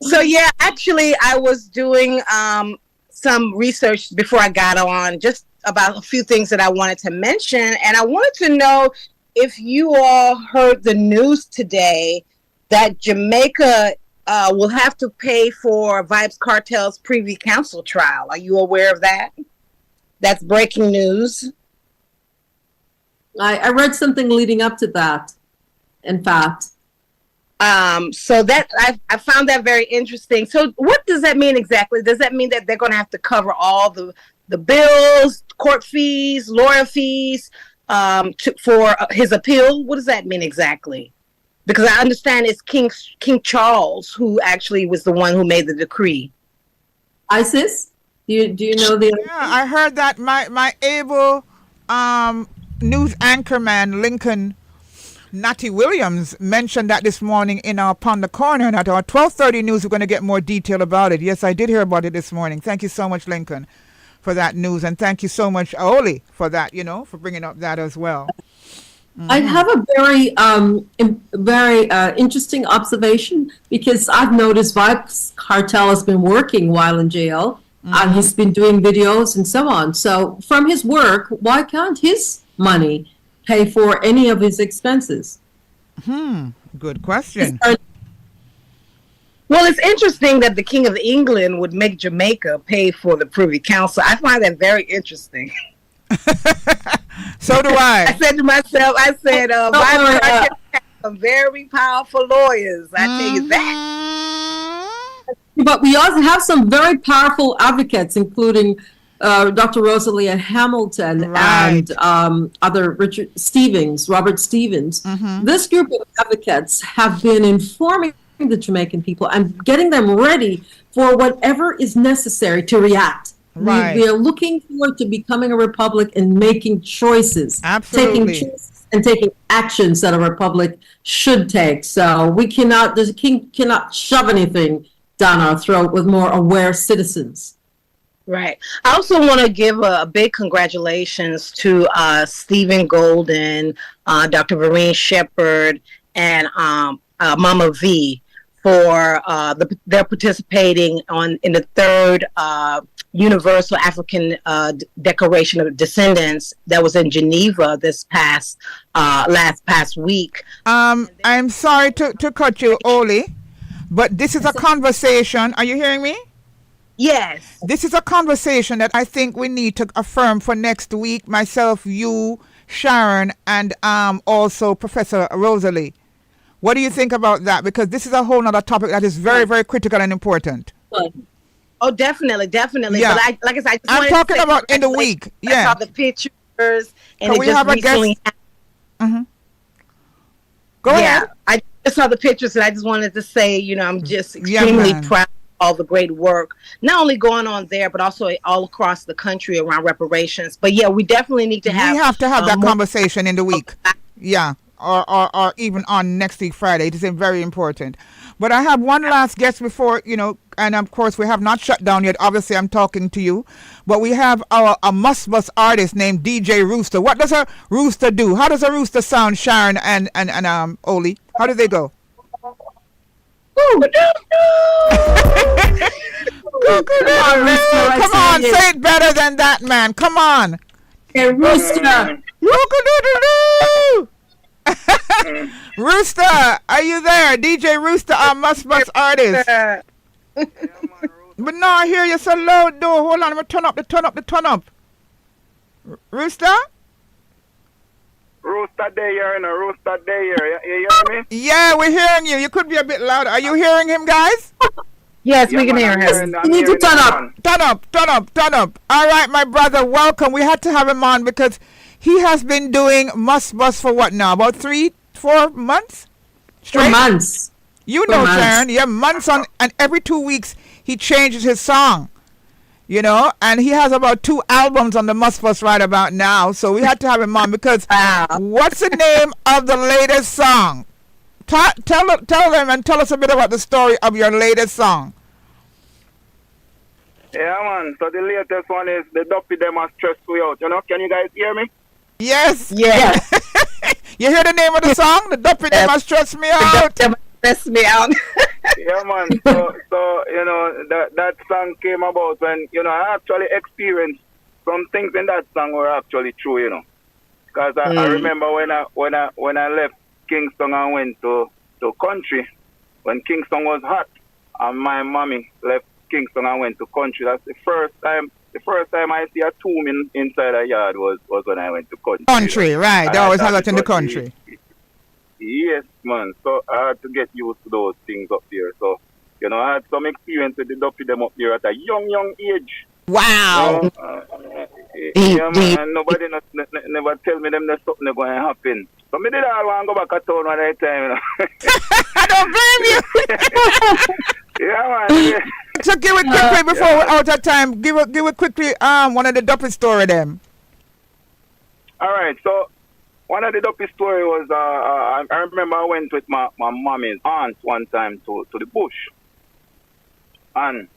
So yeah, actually, I was doing some research before I got on, just about a few things that I wanted to mention, and I wanted to know if you all heard the news today that Jamaica will have to pay for Vybz Kartel's Privy Council trial. Are you aware of that? That's breaking news. I read something leading up to that, in fact. So that I found that very interesting. So what does that mean exactly? Does that mean that they're going to have to cover all the bills, court fees, lawyer fees for his appeal? What does that mean exactly? Because I understand it's King Charles who actually was the one who made the decree. ISIS? Do you know the? Yeah, I heard that my able news anchorman Lincoln Natty Williams mentioned that this morning in our Upon the Corner, and at our 12:30 news we're going to get more detail about it. Yes, I did hear about it this morning. Thank you so much, Lincoln, for that news, and thank you so much, Oli, for that, for bringing up that as well. I have a very interesting observation, because I've noticed Vybz Kartel has been working while in jail, and he's been doing videos and so on. So from his work, why can't his money pay for any of his expenses? Good question. Well, it's interesting that the King of England would make Jamaica pay for the Privy Council. I find that very interesting. So do I. I said to myself, Vybz Kartel has some very powerful lawyers. I tell you that. But we also have some very powerful advocates, including Dr. Rosalia Hamilton Right. and other Robert Stevens. This group of advocates have been informing the Jamaican people and getting them ready for whatever is necessary to react. Right. We are looking forward to becoming a republic and making choices. Absolutely. Taking choices and taking actions that a republic should take. So the king cannot shove anything down our throat with more aware citizens. Right. I also want to give a big congratulations to Stephen Golden, Dr. Vereen Shepherd, and Mama V for their participating in the third Universal African Declaration of Descendants that was in Geneva this past week. I'm sorry to cut you, Oli, but this is a conversation. Are you hearing me? Yes. This is a conversation that I think we need to affirm for next week. Myself, you, Sharon, and also Professor Rosalie. What do you think about that? Because this is a whole other topic that is very, very critical and important. Oh, definitely. Yeah. But like I said, I'm talking about in the week. I Yeah. saw the pictures, and Can it we just have a guest? recently Go ahead. I just saw the pictures, and I just wanted to say, I'm just extremely man. proud of all the great work, not only going on there, but also all across the country around reparations. But yeah, we definitely need to have. We have to have that more conversation in the week. Yeah. Or even on next week, Friday. It is very important. But I have one last guest before, and of course we have not shut down yet. Obviously, I'm talking to you. But we have a must-bus artist named DJ Rooster. What does a rooster do? How does a rooster sound, Sharon and Oli? How do they go? Come on, say it better than that, man. Come on. Hey, Rooster. Rooster, are you there? DJ Rooster, our must-bus artist. But no, I hear you so low, though. Hold on, I'm going to turn up. Rooster? Rooster there, Rooster there. You hear me? Yeah, we're hearing you. You could be a bit louder. Are you hearing him, guys? Yes, we can hear him. You need to turn up. Turn up. All right, my brother, welcome. We had to have him on because he has been doing must-bus for what now? About 3-4 months? For months. You know, Sharon. Yeah, months on, and every 2 weeks he changes his song. And he has about 2 albums on the must-bus right about now. So we had to have him on because what's the name of the latest song? Tell them and tell us a bit about the story of your latest song. Yeah, man. So the latest one is the Duppy them are stressed me out. You know, can you guys hear me? Yes. Yeah. You hear the name of the song? The Duppy Them Must Stress Me Out. Stress me out. Yeah, man. So you know that song came about when I actually experienced some things in that song were actually true. You know, because I remember when I left Kingston and went to country when Kingston was hot, and my mommy left Kingston and went to country. That's the first time. The first time I see a tomb inside a yard was when I went to country. Country, right? They always have that in the country. Yes, man. So I had to get used to those things up here. So, I had some experience with the Duppy them up there at a young age. Wow. Yeah, man. Nobody never tell me them there's something going to happen. So me did all want to go back to town one that time. I don't blame you. Yeah, man. So give it quickly before we're out of time. Give it quickly. One of the Duppy story them. All right. So one of the Duppy story was I remember I went with my mommy's aunt one time to the bush, and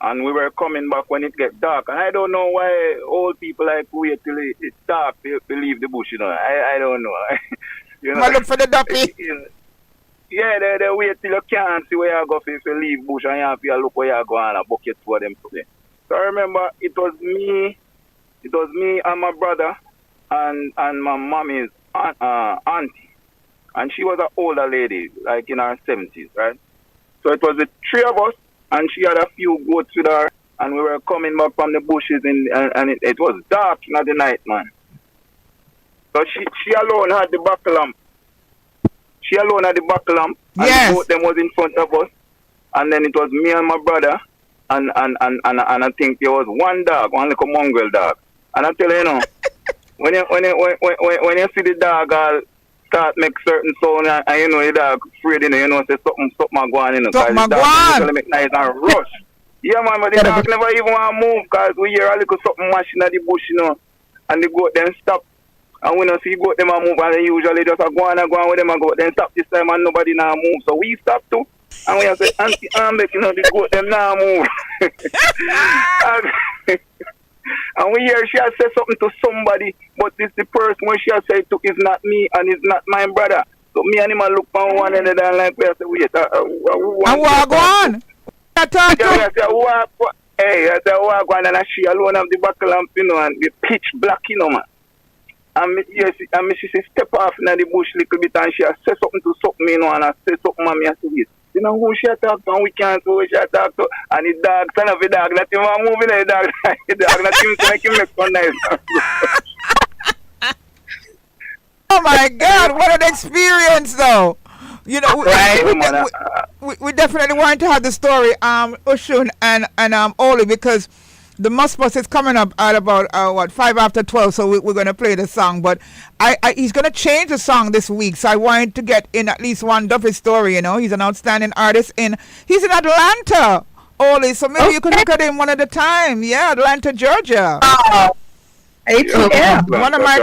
we were coming back when it get dark, and I don't know why old people like wait till it's dark to leave the bush. I don't know. I look for the Duppy. Yeah, they wait till you can't see where you go if you leave bush and you have to look where you go and a bucket for them today. So I remember it was me and my brother and my mommy's auntie. And she was an older lady, like in her 70s, right? So it was the three of us, and she had a few goats with her, and we were coming back from the bushes, and it was dark in the night, man. So she alone had the back lamp. She alone had the back lamp, and the boat them was in front of us, and then it was me and my brother, and I think there was one little mongrel dog, and I tell you, when you see the dog start make certain sound, and the dog afraid, say something go on, Something go on. Make nice and rush. Yeah, man, but the dog never even want to move, because we hear a little something mashing at the bush, and the goat then stop. And when I see goat them a move, and they usually just go on with them and go, then stop this time and nobody now move. So we stop too. And we have said, Auntie Ambek, the goat them now move. and we hear she has said something to somebody, but this the person when she has said to is not me and is not my brother. So me and him look on one another and like we have said, wait, walk on. Hey, I said, walk on, and she alone have the back lamp, and the pitch black, man. And she say step off in the bush a little bit, and she say something to something, and I say something, and I say, yes. Who she talk to, and we can't who she talk to, and the dog, son of a dog, that him moving the dog, that him to make him make fun nice. Oh my God, what an experience though. We definitely want to have the story, Oshun and Oli, because the Must Bus is coming up at about 5 after 12, so we're going to play the song. But he's going to change the song this week, so I wanted to get in at least one Duppy story. He's an outstanding artist he's in Atlanta, Oli. So maybe you could look at him one at a time. Yeah, Atlanta, Georgia. ATL. One of my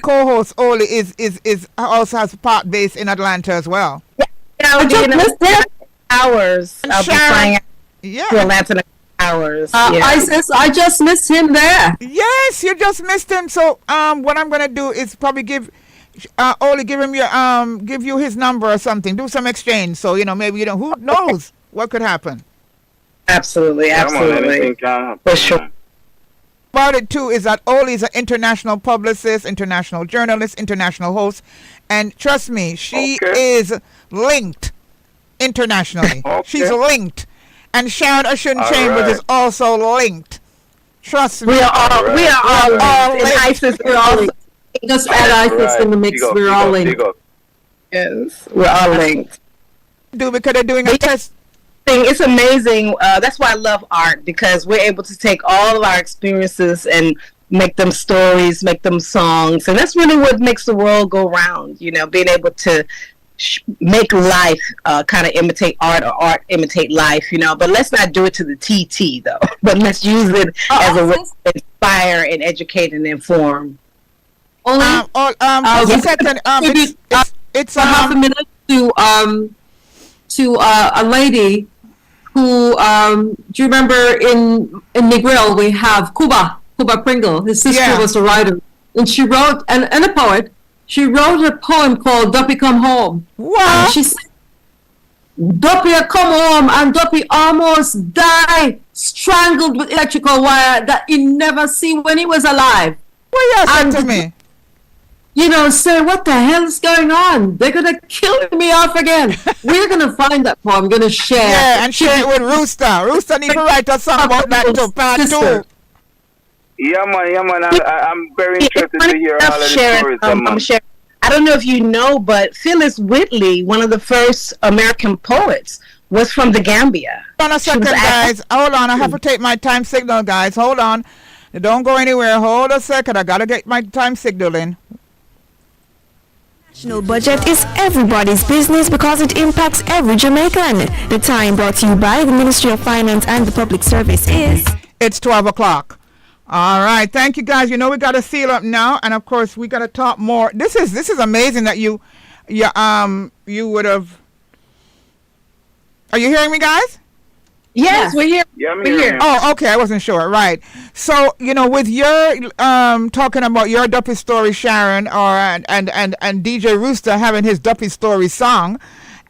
co-hosts, Oli, is also has part base in Atlanta as well. I just missed hours. I'll be flying to Atlanta. Hours. Isis, I just missed him there. Yes, you just missed him. So what I'm gonna do is probably give him your give you his number or something. Do some exchange. So maybe who knows what could happen. Absolutely. For sure. About it too is that Oli is an international publicist, international journalist, international host, and trust me, she is linked internationally. She's linked. And Sharon Oshun Chambers is also linked. Trust me. We are all linked. And ISIS, we're all linked. Just add ISIS in the mix. We're all linked. Yes, we're all linked. Because they're doing a test. It's amazing. That's why I love art, because we're able to take all of our experiences and make them stories, make them songs. And that's really what makes the world go round, being able to make life kind of imitate art, or art imitate life, but let's not do it to the TT though. But let's use it as a way to inspire and educate and inform. Just a second. It's a half a minute to a lady who do you remember in Negril we have Cuba Pringle. His sister Yeah. was a writer, and she wrote and a poet. She wrote a poem called "Duppy Come Home." Wow. And she said, "Duppy come home, and Duppy almost died, strangled with electrical wire that he never seen when he was alive." What you said to And- me? You know, say, what the hell is going on? They're gonna kill me off again. We're gonna find that poem. I'm gonna share. Yeah, and share it with Rooster. Rooster need to write a song about that too, part Sister. 2. Yeah, man. I'm very interested to hear all of the Sharon, stories, man. Sharon, I don't know if you know, but Phyllis Whitley, one of the first American poets, was from the Gambia. Hold on a second, was guys. Hold on. I have to take my time signal, guys. Hold on. Don't go anywhere. Hold a second. I got to get my time signal in. National budget is everybody's business because it impacts every Jamaican. The time brought to you by the Ministry of Finance and the Public Service is... It's 12 o'clock. All right. Thank you, guys. You know we got to seal up now. And, of course, we got to talk more. This is amazing that you would have... Are you hearing me, guys? Yes, we're here. Yeah, I'm We're here. here. Oh, okay. I wasn't sure. Right. So, with your talking about your Duppy Story, Sharon, and DJ Rooster having his Duppy Story song,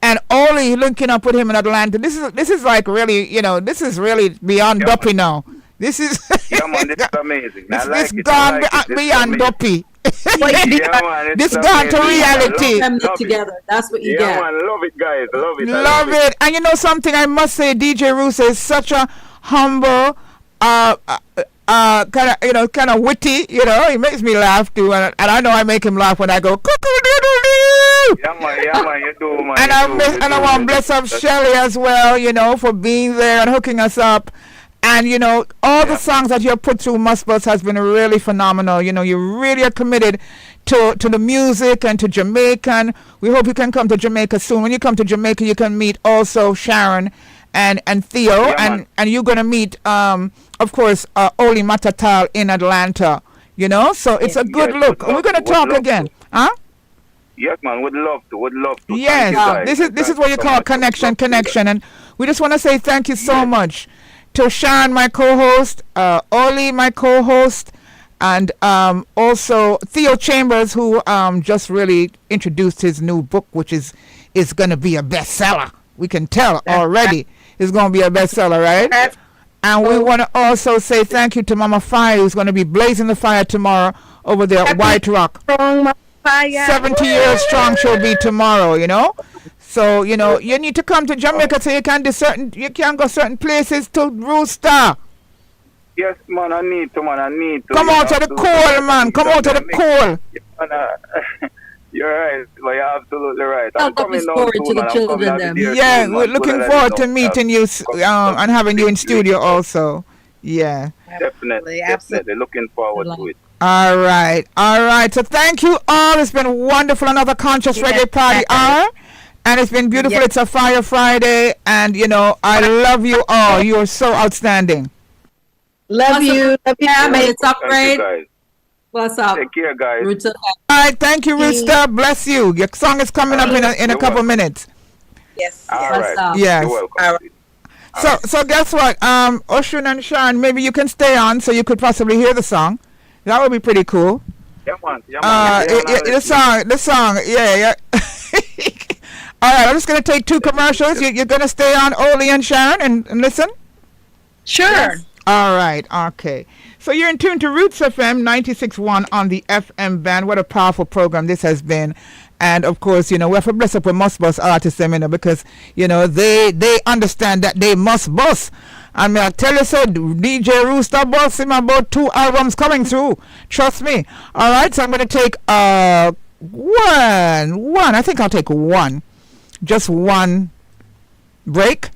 and Oli linking up with him in Atlanta. This is like really, this is really beyond Yeah, Duppy now. This is Yeah, man, this is amazing. I this like is it. gone I like it. This is beyond amazing. Duppy. Yeah, man, it's This gone to amazing. reality. Them Love it. together. That's what you Yeah, get. man, love it, guys. Love it. I Love it. And you know something, I must say, DJ Rooster is such a humble, kind of witty. He makes me laugh too, and I know I make him laugh when I go cuckoo-doodle-doo. Yeah, man, you do, man. And I want to bless up That's- Shelly as well, for being there and hooking us up. And, all the songs that you have put through Musbus has been really phenomenal. You really are committed to the music and to Jamaican. We hope you can come to Jamaica soon. When you come to Jamaica, you can meet also Sharon and Theo. Yeah, man. And you're going to meet, of course, Oli Matatal in Atlanta. So it's a good Yes, look. would We're going to love talk to. again. Huh? Yes, man, would love to. Thank Yes, you, guys. this is Thank what you you so call much. connection, Love to do that. and we just want to say thank you so much to Sharon, my co-host, Oli, my co-host, and also Theo Chambers, who just really introduced his new book, which is going to be a bestseller. We can tell already it's going to be a bestseller, right? And we want to also say thank you to Mama Fire, who's going to be blazing the fire tomorrow over there at White Rock. Strong fire. 70 years strong she'll be tomorrow, So, you need to come to Jamaica so you can go certain places to Rooster. Yes, man, I need to. Come out to the cold, man. Come out to the cold. You're right. Well, you're absolutely right. Tell I'm coming the down story soon, to the man. I'm coming children down then. there Yeah, soon, we're man, looking so that I forward to know, meeting you and having you in studio also. Yeah. Definitely. Looking forward to it. All right. So thank you all. It's been wonderful. Another Conscious Reggae Party hour. And it's been beautiful. Yes. It's a Fire Friday. And, I love you all. You are so outstanding. Love you. Love you. Yeah, Mate. it's Thank you, upgrade. guys. What's up? Take care, guys. Roots of All right, thank you, Rooster. Bless you. Your song is coming up in a You're couple welcome. minutes. Yes. All yes. right. up? Yes. You're welcome. All right. So guess what? Oshun and Sean, maybe you can stay on so you could possibly hear the song. That would be pretty cool. Yeah, man. The song. Yeah. All right, I'm just gonna take 2 commercials. You're gonna stay on, Oli and Sharon, and listen. Sure. All right, okay. So you're in tune to Roots FM 96.1 on the FM band. What a powerful program this has been. And of course, we have to bless up with Must Bus artists, because, they understand that they must bus. And I tell you so, DJ Rooster bus him about 2 albums coming through. Trust me. All right, so I'm going to take one. I think I'll take one. Just one break.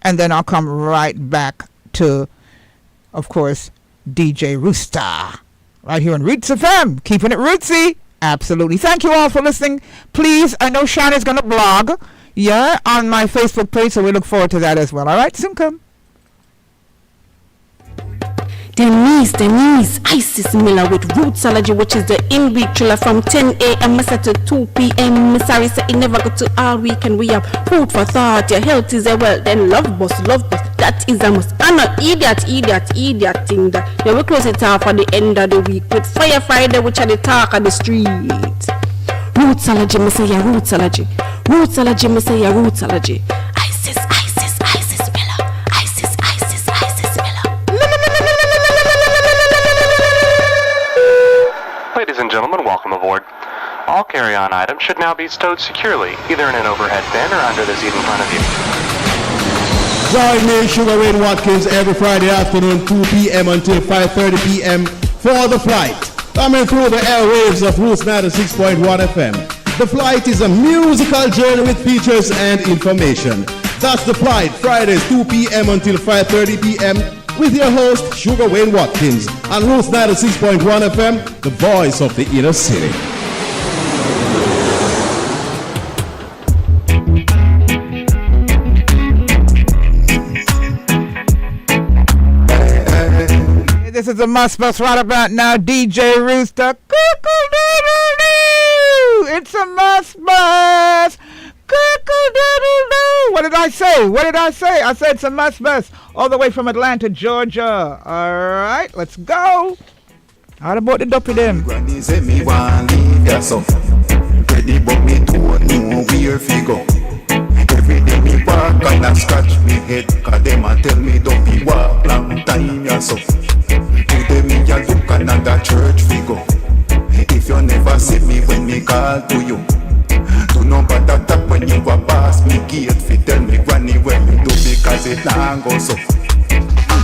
And then I'll come right back to, of course, DJ Rooster, right here on Roots FM, keeping it rootsy. Absolutely. Thank you all for listening. Please, I know Sean is going to blog, on my Facebook page, so we look forward to that as well. All right, soon come. Denise, Isis Miller with Rootsology, which is the in-week thriller from 10 a.m. to 2 p.m. Sorry, say it never go to all weekend. We have food for thought, your health is a wealth, then love bus, that is a must. And no idiot thing that. Yeah, we close it off at the end of the week with Fire Friday, which are the talk of the street. Rootsology, me say yeah, Rootsology, me say yeah, Rootsology. Isis Miller, Isis Miller. Ladies and gentlemen, welcome aboard. All carry-on items should now be stowed securely, either in an overhead bin or under the seat in front of you. Join me, Sugar Wayne Watkins, every Friday afternoon, 2 p.m. until 5:30 p.m. for The Flight. Coming through the airwaves of Roots 96.1 FM. The Flight is a musical journey with features and information. That's The Flight, Fridays, 2 p.m. until 5:30 p.m. with your host, Sugar Wayne Watkins, on Roots 96.1 FM, the voice of the inner city. This is a must bus right about now. DJ Rooster. It's a must bus. What did I say? I said it's a must bus. All the way from Atlanta, Georgia. All right, let's go. How about the dopey them? Granny say me want leave ya so. Ready but me don't know where fi go. Every day me walk and I scratch me head, 'cause them a tell me don't be walk long time ya so. Today me a look another church fi go. If you never see me when me call to you, do not bother talk when you a pass me gate fi tell me granny where me do, because it nah go so.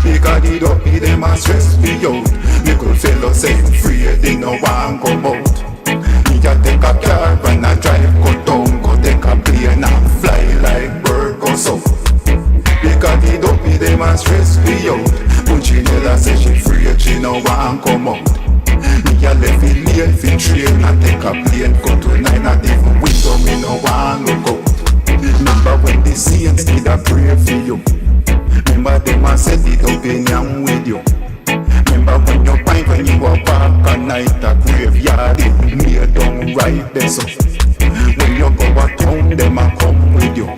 Because it don't be them a stress me out. Me good fellow say free, they no want go out. Me a take a car and I drive go down, go take a plane and fly like bird go so. Because it don't be them a stress me out. Punchinella say she free, she no want come out. Me a left it late fi train and take a plane go to 9 and even window me no want look out. Remember when the saints did a pray for you. Remember them a said it up in yam with you. Remember when you find when you walk back at night a graveyard it made down right there so. When you go a town them a come with you.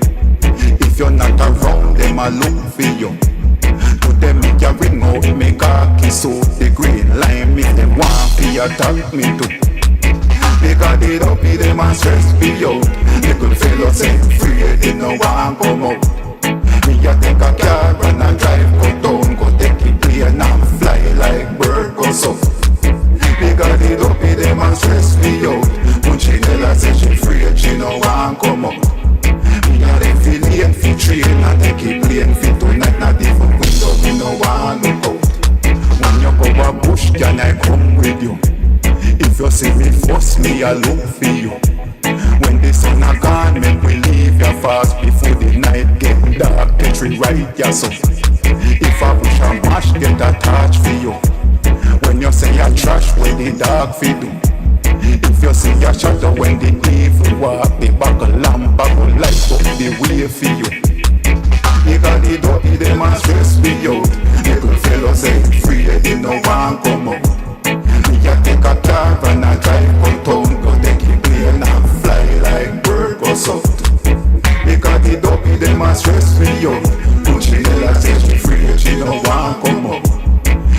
If you're not around them a look for you. To them make you ring out make a kiss out the green line if them want to attack me too. Because they don't be them a stress me out. The good fellow say free they no want come out. Me a take a car and I drive go down, go take it plane and fly like bird go so. Because they don't be them and stress me out. Punchinella say she free, she no want come out. Me a refillion fi train and take it plane fi tonight, not even window me no want look out. When you go a bush can I come with you? If you see me first me a look for you. When the sun a gone, make we leave ya fast before the night get dark. Get we right ya so. If I wish a mash get a touch for you. When you say a trash, when the dark fi do. If you see a shadow when the evil walk, the buckle lamp buckle light up the way for you. Because they don't be them a stress me out. The good fellow say free, they no want come out. Me a take a car and I drive go town, go take it plane and fly like bird go south. Because the dopey them a stress me out. Punchinella say she free, she no want come out.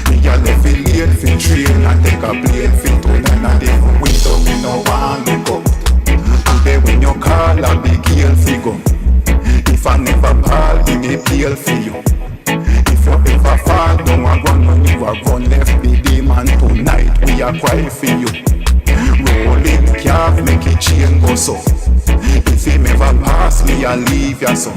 Me a left it late fi train and take a plane fi tonight and even window me no want look out. Today when you call a big girl fi go. If I never call, give me bail for you. If you ever fall down a run when you a run left me demon tonight, we a cry for you. Rolling calf make it chain go so. If him ever pass me, I leave ya so.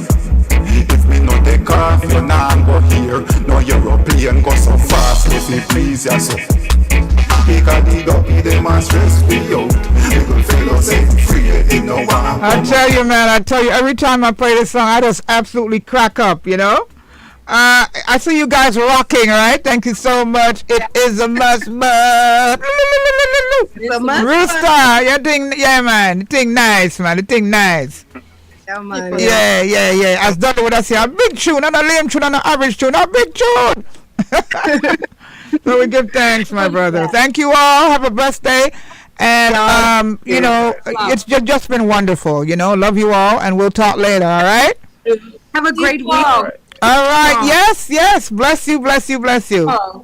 If me no take off, you nah go here. No European go so fast, if me please ya so. Because the dopey them a stress me out. The good fellow say free, they no want. I tell you, man, every time I play this song, I just absolutely crack up, you know? I see you guys rocking, right? Thank you so much. It is a must bus. Rooster, you think, yeah, man. You think nice, man. You think nice. Yeah, man. Yeah. As done with us here. A big tune, not a lame tune, not an average tune, a big tune. So we give thanks, my brother. Thank you all. Have a blessed day. And, you know, it's just been wonderful. You know, love you all. And we'll talk later. All right? Have a great week. All right. Yes. Bless you.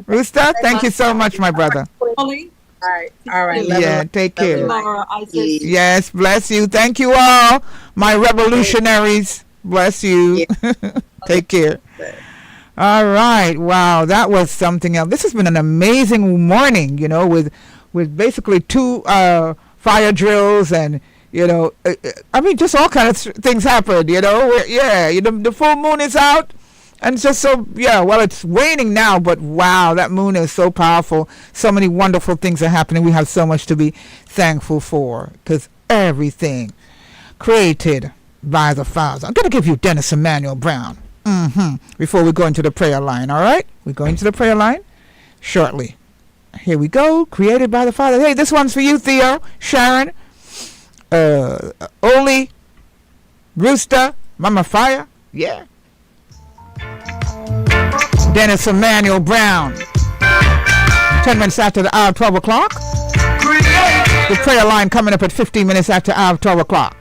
Rooster, thank you so much, my brother. All right. Yeah, take care. Laura, I said, Yes, bless you. Thank you all, my revolutionaries. Bless you. Take care. All right. Wow, that was something else. This has been an amazing morning, you know, with basically 2 fire drills and, you know, I mean, just all kinds of things happened, you know. The full moon is out. And just so, well, it's waning now, but wow, that moon is so powerful. So many wonderful things are happening. We have so much to be thankful for because everything created by the Father. I'm going to give you Dennis Emmanuel Brown before we go into the prayer line, all right? We're going to the prayer line shortly. Here we go. Created by the Father. Hey, this one's for you, Theo, Sharon, Oli, Rooster, Mama Fire. Yeah. Dennis Emmanuel Brown. 10 minutes after the hour of 12 o'clock. The prayer line coming up at 15 minutes after the hour of 12 o'clock.